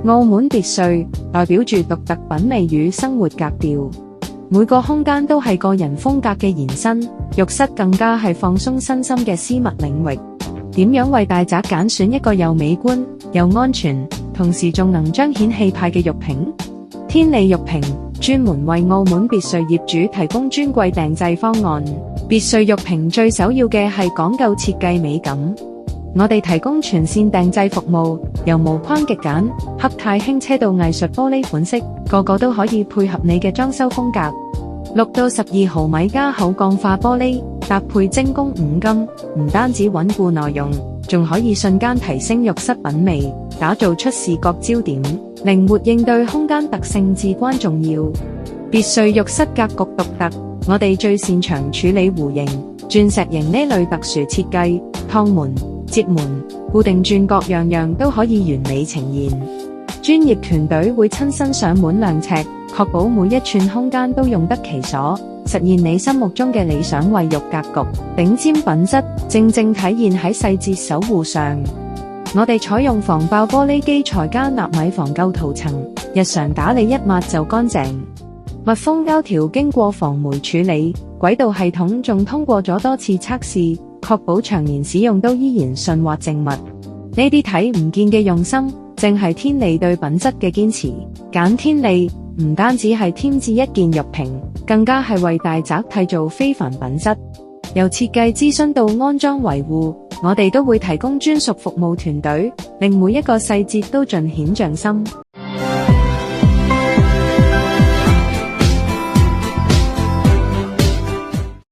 澳門別墅代表住獨特品味與生活格調，每個空間都係個人風格嘅延伸，浴室更加係放鬆身心嘅私密領域。點樣為大宅揀選一個又美觀又安全，同時仲能彰顯氣派嘅玉屏？天利玉屏專門為澳門別墅業主提供專櫃訂製方案。別墅玉屏最首要嘅係講究設計美感，我哋提供全線訂製服務，由無框極簡、黑鈦輕車到藝術玻璃款式，個個都可以配合你嘅裝修風格。6到12毫米加厚鋼化玻璃，搭配精工五金，唔單止穩固耐用，仲可以瞬間提升浴室品味，打造出視覺焦點，靈活應對空間特性至關重要。別墅浴室格局獨特，我哋最擅長處理弧形、鑽石形呢類特殊設計，趟門、接門、固定鑽角樣樣都可以完美呈現。專業團隊會親身上門量尺，確保每一寸空間都用得其所，實現你心目中嘅理想衛浴格局。頂尖品質正正體現喺細節守護上。我哋採用防爆玻璃基材加納米防垢塗層，日常打理一抹就乾淨。密封膠條經過防霉處理，軌道系統仲通過咗多次測試，確保長年使用都依然順滑靜密。呢啲睇唔見嘅用心，正係天利對品質嘅堅持。揀天利唔單止係添置一件玉屏，更加係為大宅締造非凡品質。由設計諮詢到安裝維護，我哋都會提供專屬服務團隊，令每一個細節都盡顯匠心。